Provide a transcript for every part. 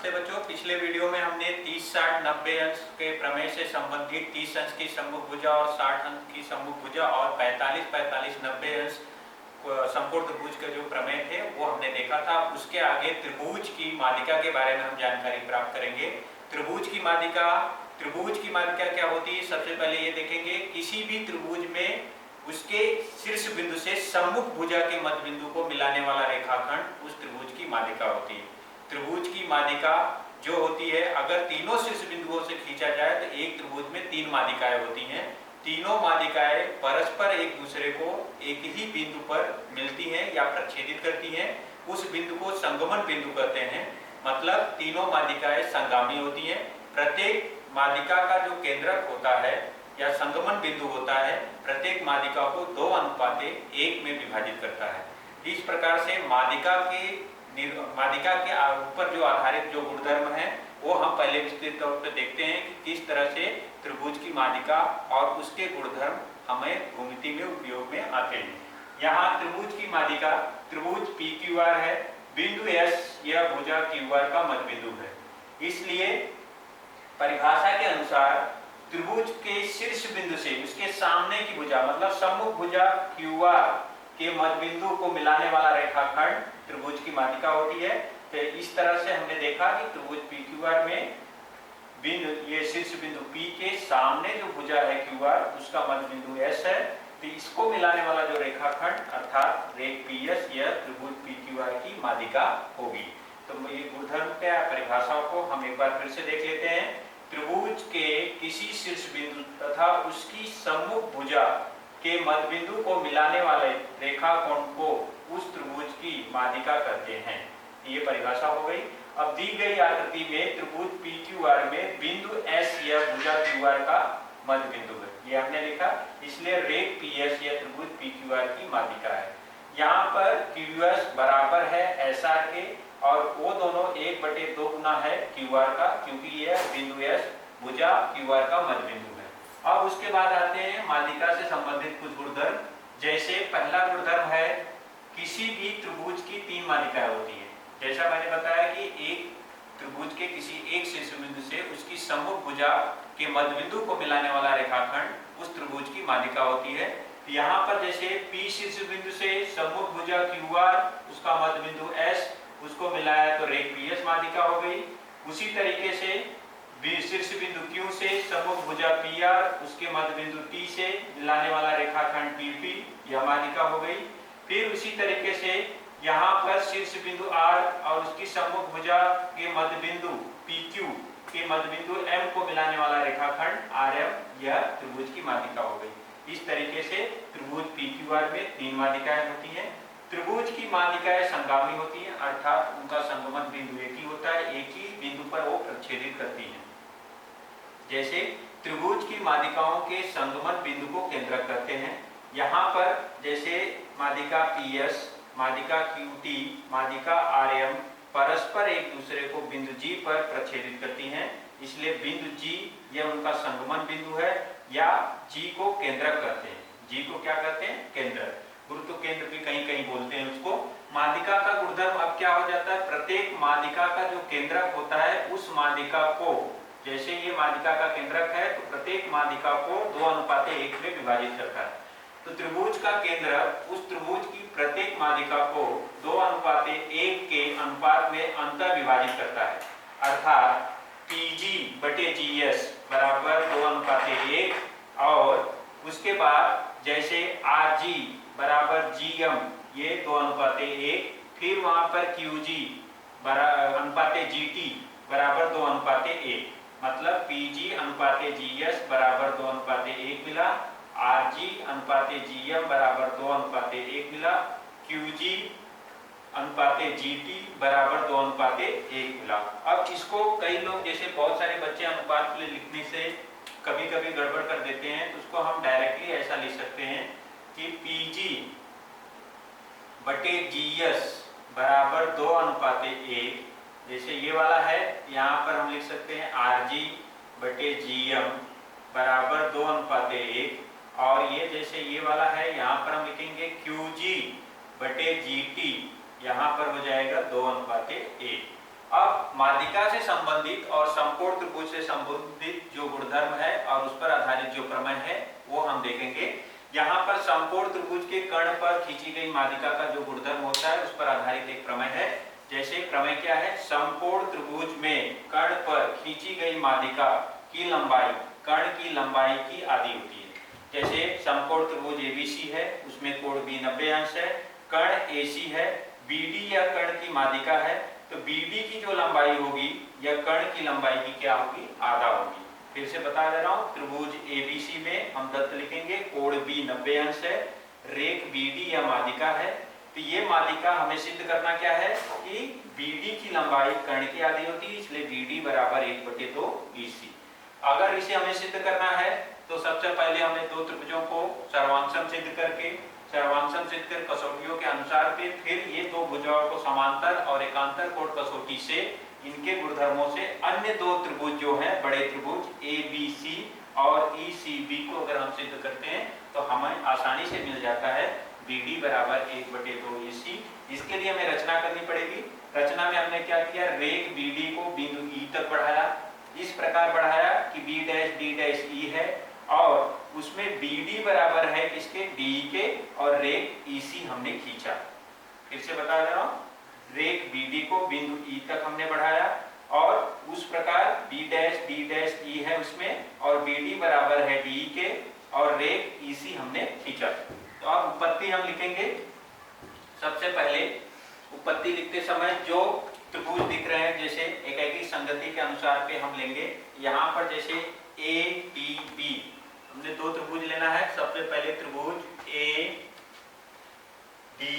नमस्ते बच्चों, पिछले वीडियो में हमने 30, 60, 90 अंश के प्रमेय से संबंधित 30 अंश की सम्मुख भुजा और 60 अंश की सम्मुख भुजा और 45, 45, 90 अंश संपूर्ण त्रिभुज के जो प्रमेय थे वो हमने देखा था। उसके आगे त्रिभुज की माध्यिका के बारे में हम जानकारी प्राप्त करेंगे। त्रिभुज की माध्यिका क्या होती है, सबसे पहले ये देखेंगे। किसी भी त्रिभुज में उसके शीर्ष बिंदु से सम्मुख भुजा के मध्य बिंदु को मिलाने वाला रेखाखंड उस त्रिभुज की माध्यिका होती है। त्रिभुज की माध्यिका जो होती है, अगर तीनों शीर्ष बिंदुओं से खींचा जाए तो एक त्रिभुज में 3 माध्यिकाएं होती हैं। तीनों माध्यिकाएं परस्पर एक दूसरे को एक ही बिंदु पर मिलती हैं या प्रच्छेदित करती हैं। उस बिंदु को संगमन बिंदु कहते हैं, मतलब तीनों माध्यिकाएं संगामी होती हैं। प्रत्येक माध्यिका का जो केंद्रक होता है या संगमन बिंदु होता है, प्रत्येक माध्यिका को 2:1 में विभाजित करता है। इस प्रकार से माध्यिका के ऊपर जो आधारित जो गुणधर्म है वो हम पहले विस्तृत तौर पर देखते हैं कि किस तरह से त्रिभुज की माध्यिका और उसके गुणधर्म हमें भूमिति में उपयोग में आते हैं। यहाँ त्रिभुज की माध्यिका त्रिभुज PQR है। बिंदु S यह भुजा QR का मध्य बिंदु है। इसलिए परिभाषा के अनुसार त्रिभुज के शीर्ष बिंदु से उसके सामने की भुजा मतलब सम्मुख भुजा QR के मध्य बिंदु को मिलाने वाला रेखाखंड त्रिभुज की माध्यिका होती है। तो इस तरह से हमने देखा कि त्रिभुज PQR में ये शीर्ष बिंदु P के सामने जो भुजा है QR उसका मध्य बिंदु S है। तो इसको मिलाने वाला जो रेखाखंड अर्थात रेख PS यह त्रिभुज PQR की माध्यिका होगी। तो ये गुणधर्म क्या परिभाषाओं को हम एक बार फिर से देख लेते हैं। त्रिभुज के किसी शीर्ष बिंदु तथा उसकी सम्मुख भुजा के मध्य बिंदु को मिलाने वाले रेखाखंड को उस त्रिभुज की माध्यिका कहते हैं। ये परिभाषा हो गई। अब दी गई आकृति में त्रिभुज PQR में बिंदु S या भुजा QR का मध्य बिंदु है, ये हमने लिखा। इसलिए रेख PS या त्रिभुज PQR की माध्यिका है। यहाँ पर QS बराबर है SR के और वो दोनों 1/2 गुना है QR का, क्योंकि यह बिंदु S भुजा QR का मध्य बिंदु है। अब उसके बाद आते हैं माध्यिका से संबंधित कुछ गुणधर्म। जैसे पहला गुणधर्म है, किसी भी त्रिभुज की 3 माध्यिकाएं होती है। जैसा मैंने बताया कि एक त्रिभुज के किसी एक शीर्ष बिंदु से उसकी सम्मुख भुजा के मध्य बिंदु को मिलाने वाला रेखाखंड उस त्रिभुज की माध्यिका होती है। यहाँ पर जैसे P शीर्ष बिंदु से सम्मुख भुजा QR उसका मध्य बिंदु S उसको मिलाया तो रेख PS माध्यिका हो गई। उसी तरीके से शीर्ष बिंदु Q से सम्मुख भुजा PR उसके मध्य बिंदु T से मिलाने वाला रेखाखंड PP यह माध्यिका हो गई। फिर उसी तरीके से यहाँ पर शीर्ष बिंदु R और उसकी सम्मुख भुजा के मध्य बिंदु PQ के मध्य बिंदु M को मिलाने वाला रेखाखंड RM यह त्रिभुज की माध्यिका हो गई। इस तरीके से त्रिभुज PQR में 3 माध्यिकाएं होती हैं। त्रिभुज की माध्यिकाएं संगामी होती हैं, अर्थात उनका संगमन बिंदु एक ही होता है, एक ही बिंदु पर वो प्रच्छेदित करती हैं। जैसे त्रिभुज की माध्यिकाओं के संगमन बिंदु को केंद्रक करते हैं। यहाँ पर जैसे माध्यिका PS, माध्यिका QT, माध्यिका RM परस्पर एक दूसरे को बिंदु G पर प्रच्छेदित करती हैं। इसलिए बिंदु G यह उनका संगमन बिंदु है या G को केंद्रक करते हैं। G को क्या कहते हैं? केंद्रक। गुरुत्व केंद्र भी कहीं कहीं बोलते हैं उसको। माध्यिका का गुणधर्म अब क्या हो जाता है, प्रत्येक माध्यिका का जो केंद्रक होता है उस माध्यिका को, जैसे ये माध्यिका का केंद्रक है तो प्रत्येक माध्यिका को 2:1 में विभाजित करता है। तो त्रिभुज का केंद्रक उस त्रिभुज की प्रत्येक माध्यिका को 2:1 के अनुपात में अंतर विभाजित करता है, अर्थात PG/GS बराबर 2:1 और उसके बाद जैसे RG बराबर GM ये 2:1, फिर वहां पर QG /GT बराबर 2:1, मतलब PG/GS बराबर 2:1 मिला, RG/GM बराबर 2:1 मिला, QG/GT बराबर 2:1 मिला। अब इसको कई लोग, जैसे बहुत सारे बच्चे अनुपात के लिए लिखने से कभी कभी गड़बड़ कर देते हैं, तो उसको हम डायरेक्टली ऐसा लिख सकते हैं कि PG/GS बराबर 2:1। जैसे ये वाला है, यहाँ पर हम लिख सकते हैं RG/GM बराबर 2:1 और ये जैसे ये वाला है, यहाँ पर हम लिखेंगे QG/GT, यहाँ पर हो जाएगा 2:1। अब माध्यिका से संबंधित और समकोण त्रिभुज से संबंधित जो गुणधर्म है और उस पर आधारित जो प्रमेय है वो हम देखेंगे। यहाँ पर समकोण त्रिभुज के कर्ण पर खींची गई माध्यिका का जो गुणधर्म होता है उस पर आधारित एक प्रमेय है। जैसे प्रमेय क्या है, समकोण त्रिभुज में कर्ण पर खींची गई माध्यिका की लंबाई कर्ण की लंबाई की आधी होती है। जैसे समकोण त्रिभुज एबीसी है, उसमें कोण बी 90 अंश है, कर्ण एसी है, बीडी या कर्ण की माध्यिका है, तो बीडी की जो लंबाई होगी या कर्ण की लंबाई की क्या होगी, आधा होगी। फिर से बता दे रहा हूँ, त्रिभुज एबीसी में हम दत्त लिखेंगे, कोण बी 90 अंश है, रेख बीडी या माध्यिका है, तो ये माध्यिका हमें सिद्ध करना क्या है कि बीडी की लंबाई कर्ण की आधी होती है, इसलिए बीडी बराबर 1/2 बीसी। अगर इसे हमें सिद्ध करना है तो सबसे पहले हमें दो त्रिभुजों को सर्वांशम सिद्ध करके कसौटियों के अनुसार फिर ये दो भुजाओं को समांतर और एकांतर कोण कसौटी से इनके गुणधर्मों से अन्य दो त्रिभुज जो है बड़े त्रिभुज एबीसी और ईसीबी को अगर हम सिद्ध करते हैं तो हमें आसानी से मिल जाता है बीडी बराबर 1/2 EC। इसके लिए हमें रचना करनी पड़ेगी। रचना में हमने क्या किया, रेख बीडी को बिंदु ई तक बढ़ाया, इस प्रकार बढ़ाया कि B dash D dash E है और उसमें बीडी बराबर है किसके, डी के, और रेख ईसी हमने खींचा। फिर से बता दे रहा हूं, रेख बीडी को बिंदु ई तक हमने बढ़ाया और उस प्रकार B dash D dash E है उसमें, और बीडी बराबर है डी के और रेख ईसी हमने खींचा। तो अब उत्पत्ति हम लिखेंगे। सबसे पहले उत्पत्ति लिखते समय जो त्रिभुज दिख रहे हैं जैसे एकाकी संगति के अनुसार पे हम लेंगे। यहाँ पर जैसे ए डी बी हमने दो त्रिभुज लेना है। सबसे पहले त्रिभुज ए डी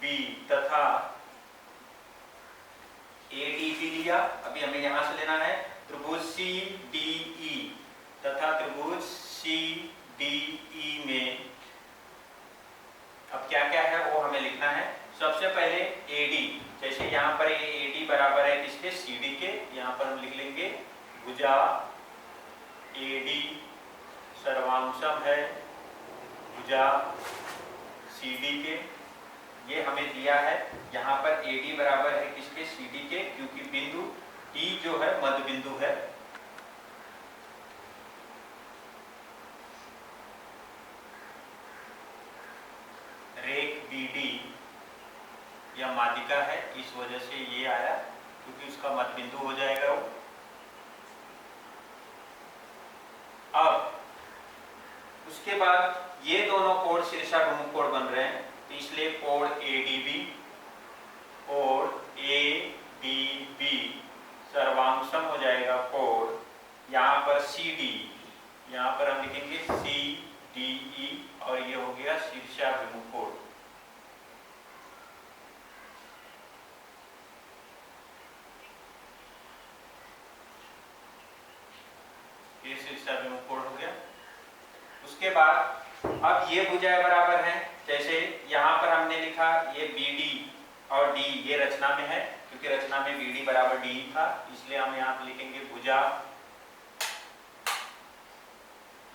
बी तथा ए डी बी लिया। अभी हमें यहां से लेना है त्रिभुज सी डी ई तथा त्रिभुज सी डी ई में अब क्या क्या है वो हमें लिखना है। सबसे पहले एडी, जैसे यहाँ पर एडी बराबर है किसके, सीडी के, यहाँ पर हम लिख लेंगे भुजा एडी सर्वांशम है भुजा सीडी के, ये हमें दिया है। यहाँ पर एडी बराबर है किसके, सीडी के, क्योंकि बिंदु डी जो है मध्य बिंदु है। रेख बीडी या माध्यिका है, इस वजह से ये आया क्योंकि उसका मध्य बिंदु हो जाएगा वो। अब उसके बाद ये दोनों कोण शीर्षाभिमुख कोण बन रहे हैं, तो इसलिए कोण एडीबी, कोण एडीबी सर्वांशम हो जाएगा कोण, यहाँ पर सीडी, यहाँ पर हम लिखेंगे सीडीई, और ये हो गया शीर्षाभिमुख कोण। ये शीर्षाभिमुख कोण हो गया। उसके बाद अब ये भुजाएं बराबर हैं, जैसे यहाँ पर हमने लिखा ये BD और D ये रचना में है, क्योंकि रचना में BD बराबर D था, इसलिए हम यहाँ पे लिखेंगे भुजा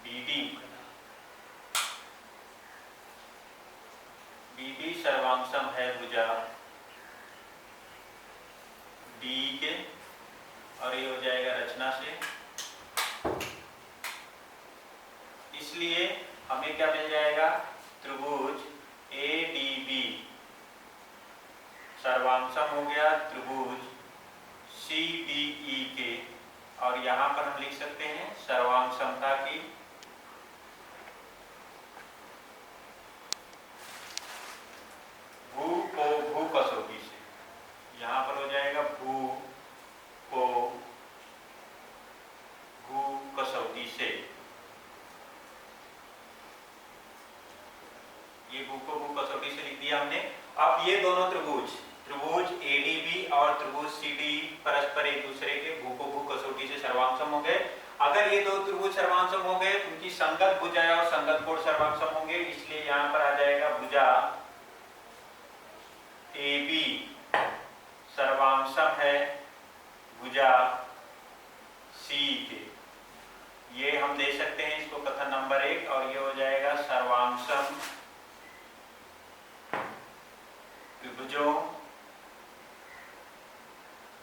BD सर्वांशम है भुजा D के, और ये हो जाएगा रचना से। इसलिए हमें क्या मिल जाएगा, त्रिभुज ADB सर्वांशम हो गया त्रिभुज CDE के, और यहाँ पर हम लिख सकते हैं सर्वांशमता की भू को भू कसौटी से। यहाँ पर हो जाएगा भू को भू कसौटी से, ये भू को भू कसौटी से लिख दिया हमने। अब ये दोनों त्रिभुज ADB और त्रिभुज CD परस्पर एक दूसरे के भू को भू कसौटी से सर्वांशम हो गए। अगर ये दो त्रिभुज सर्वांशम हो गए, उनकी संगत भुजाएं और संगत कोण सर्वांशम होंगे, इसलिए यहाँ पर आ जाएगा भुजा AB सर्वांशम है भुजा C के। ये हम दे सकते हैं इसको कथन नंबर 1, और ये हो जाएगा सर्वांशम त्रिभुजों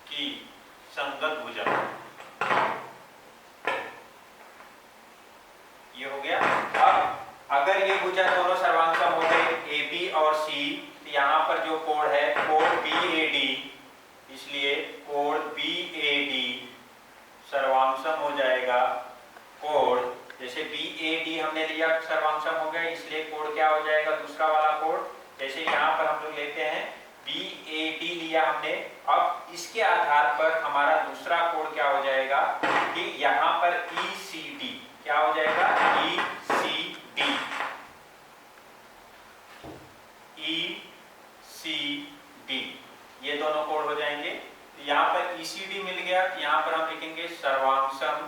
की की संगत भुजा, ये हो गया। अब अगर ये भुजा दोनों सर्वांगसम हो गए ए बी और सी, तो यहाँ पर जो कोण है कोण बी ए डी, इसलिए कोण बी ए डी सर्वांगसम हो जाएगा कोण, जैसे बी ए डी हमने लिया सर्वांगसम हो गया, इसलिए कोण क्या हो जाएगा दूसरा वाला कोण, जैसे यहाँ पर हम लोग लेते हैं बी ए डी लिया हमने। अब इसके आधार पर हमारा दूसरा कोण क्या हो जाएगा कि यहाँ पर ई सी डी क्या हो जाएगा, ई सी डी, ई सी डी, ये दोनों कोण हो जाएंगे। तो यहाँ पर ई सी डी मिल गया, यहाँ पर हम लिखेंगे सर्वांगसम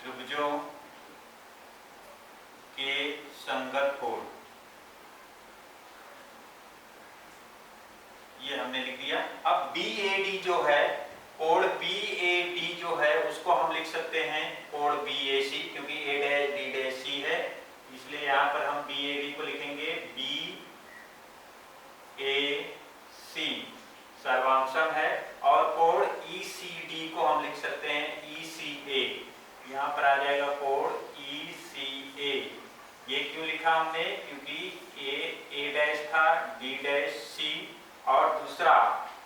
त्रिभुजों के संगत कोण, ये हमने लिख दिया। अब बी ए डी जो है कोण बी ए डी जो है उसको हम लिख सकते हैं कोण बी ए सी, क्योंकि ए डैश डी डैश सी है, इसलिए यहाँ पर हम बी ए डी को लिखेंगे बी ए सी सर्वांगसम है, और कोण ई सी डी को हम लिख सकते हैं ई सी ए, यहाँ पर आ जाएगा कोण ई सी ए। ये क्यों लिखा हमने, क्योंकि ए डैश था, डी डैश सी, और दूसरा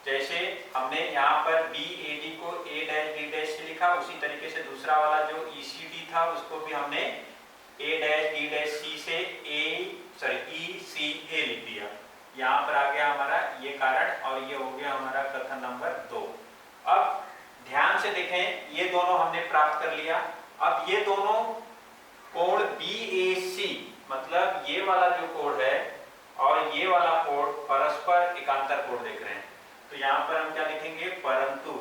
जैसे हमने यहाँ पर बी ए डी को ए डैश डी डैश से लिखा, उसी तरीके से दूसरा वाला जो ई सी डी था उसको भी हमने ए डैश डी डैश सी से ई सी ए लिख दिया। यहाँ पर आ गया हमारा ये कारण, और ये हो गया हमारा कथन नंबर 2। अब ध्यान से देखें, ये दोनों हमने प्राप्त कर लिया। अब ये दोनों कोण बी ए सी, मतलब ये वाला जो कोण है और ये वाला कोण परस्पर एकांतर कोण देख रहे हैं, तो यहाँ पर हम क्या लिखेंगे, परंतु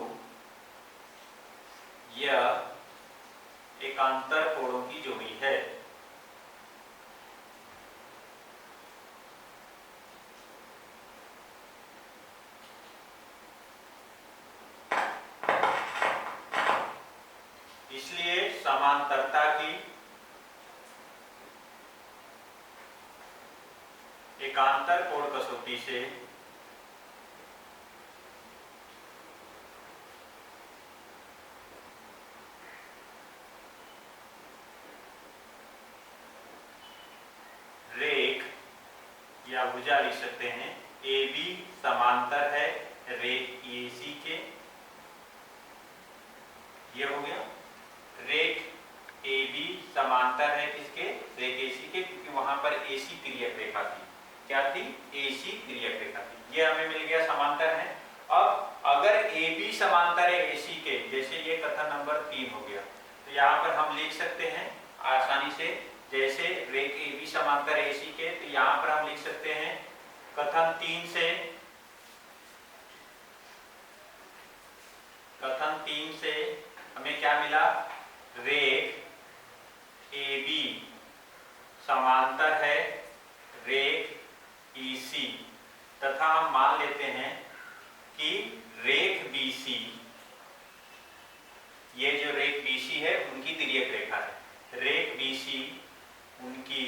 यह एकांतर कोणों की जोड़ी है। इसलिए समांतरता की एकांतर कोण कसौटी से रेख या भुजा लिख सकते हैं ए बी समांतर है रेख ए सी के, ये हो गया। रेख ए बी समांतर है किसके, रेख ए सी के, क्योंकि वहां पर ए सी तिर्यक रेखा थी, क्या थी, ए सी तिर्यक रेखा थी, ये हमें मिल गया समांतर है। अब अगर ए बी समांतर है ए सी के, जैसे ये कथन नंबर 3 हो गया, तो यहाँ पर हम लिख सकते हैं आसानी से, जैसे रेख ए बी समांतर ए सी के, तो यहाँ पर हम लिख सकते हैं कथन 3 से, कथन 3 से हमें क्या मिला, रेख ए बी समांतर है रेख ई सी, तथा हम मान लेते हैं कि रेख बी सी, ये जो रेख बी सी है उनकी तिर्यक रेखा है, रेख बी सी उनकी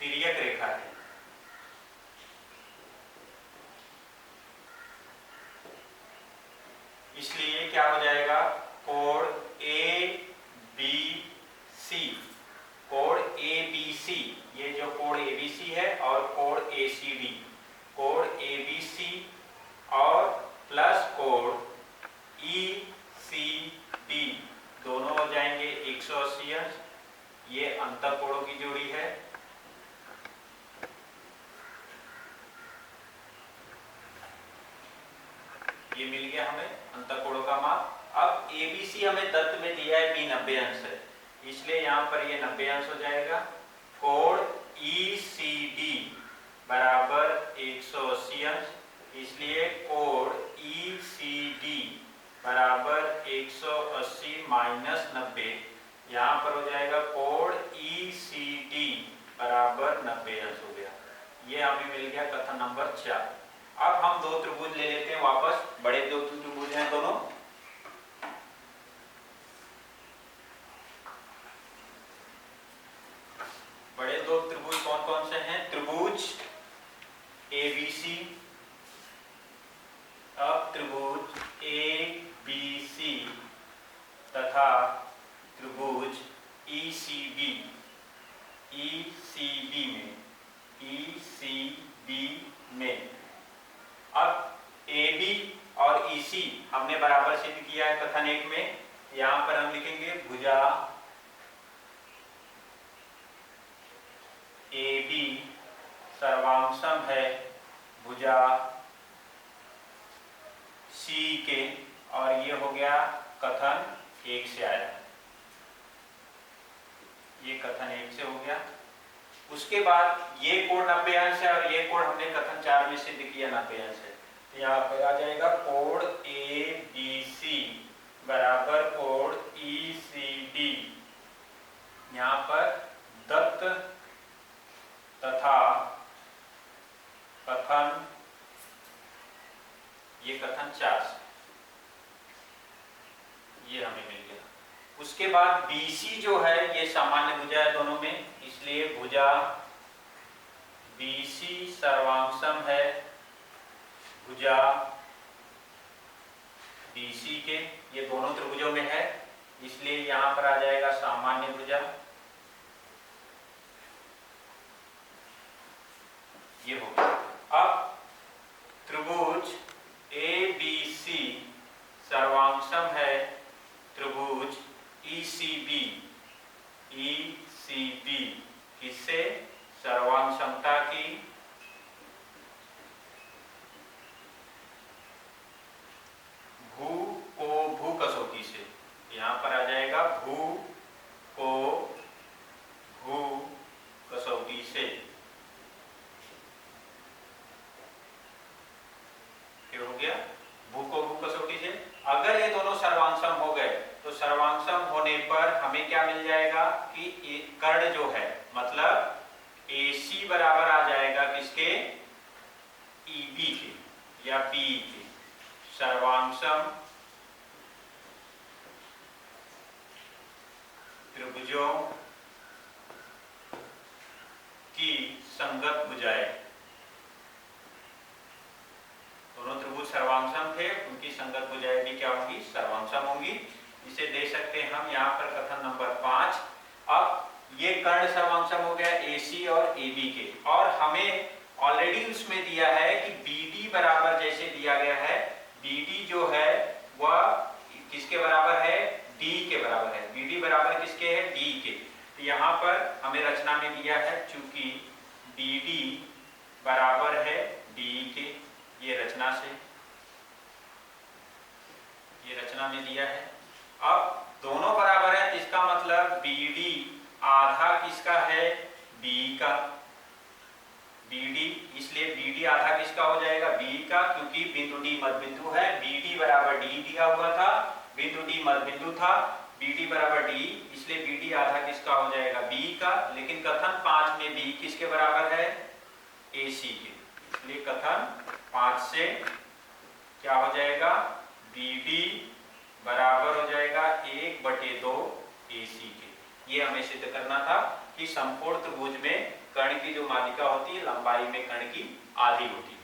तिर्यक रेखा है। इसलिए क्या हो जाएगा, कोण ए बी सी, कोण ए बी सी, ये जो कोण ए बी सी है, और कोण ए सी डी, कोण ए बी सी और प्लस कोण ई सी डी, दोनों हो जाएंगे 180 अंश, ये अंतःकोणों की जोड़ी है। ये मिल गया हमें अंतःकोणों का माप। अब एबीसी हमें दत्त में दिया है बी 90 अंश है, इसलिए यहाँ पर ये 90 अंश हो जाएगा। कोण ECD बराबर 180 अंश, इसलिए कोण ECD बराबर 180 माइनस 90, यहाँ पर हो जाएगा कोण ECD बराबर 90 अंश हो गया। ये हमें मिल गया कथन नंबर 4। अब हम दो त्रिभुज ले लेते हैं वापस, बड़े दो त्रिभुज हैं दोनों। बड़े दो त्रिभुज कौन कौन से हैं? त्रिभुज बराबर सिद्ध किया है कथन 1 में। यहाँ पर हम लिखेंगे भुजा AB सर्वांशम है भुजा C के, और ये हो गया कथन 1 से आया, ये कथन 1 से हो गया। उसके बाद ये कोण 90 अंश है और ये कोण हमने कथन 4 में सिद्ध किया 90 अंश है। तो यहाँ पर आ जाएगा कोण ABC बराबर कोण ECD। यहाँ पर दत्त तथा कथन, ये कथन 4 से ये हमें मिल गया। उसके बाद BC जो है ये सामान्य भुजा है दोनों में, इसलिए भुजा BC सर्वांशम है भुजा BC के, ये दोनों त्रिभुजों में है, इसलिए यहां पर आ जाएगा सामान्य भुजा। ये हो गया। अब त्रिभुज ABC सर्वांशम है त्रिभुज ECB किससे? सर्वांशमता की भू को भू कसौटी से। यहाँ पर आ जाएगा भू को भू कसौटी से। क्या हो गया? भू को भू कसौटी से। अगर ये दोनों सर्वांशम हो गए तो सर्वांशम होने पर हमें क्या मिल जाएगा कि कर्ण जो है मतलब AC बराबर आ जाएगा किसके? EB के या BE के। सर्वांशम त्रिभुजों की संगत भुजाएं, दोनों त्रिभुज सर्वांशम थे, उनकी संगत भुजाएं भी क्या होंगी? सर्वांशम होंगी। इसे दे सकते हैं हम यहाँ पर कथन नंबर 5। अब ये कर्ण सर्वांशम हो गया AC और AB के, और हमें ऑलरेडी उसमें दिया है कि BD बराबर जैसे दिया गया है, BD जो है वह किसके बराबर है? D के बराबर है। BD बराबर किसके है? D के। तो यहाँ पर हमें रचना में दिया है चूंकि BD बराबर है D के, ये रचना से, ये रचना में दिया है। अब दोनों बराबर है, इसका मतलब BD आधा किसका है? B का। BD, इसलिए BD आधा किसका हो जाएगा? B का, क्योंकि बिंदु D मध्य बिंदु है। BD बराबर D दिया हुआ था, बिंदु D मध्य बिंदु था, BD बराबर D, इसलिए BD आधा किसका हो जाएगा? B का। लेकिन कथन 5 में B किसके बराबर है? AC के, इसलिए कथन 5 से क्या हो जाएगा? BD बराबर हो जाएगा 1/2 AC के। ये हमें सिद्ध करना था कि समकोण त्रिभुज में कर्ण की जो मालिका होती है, लंबाई में कर्ण की आधी होती है।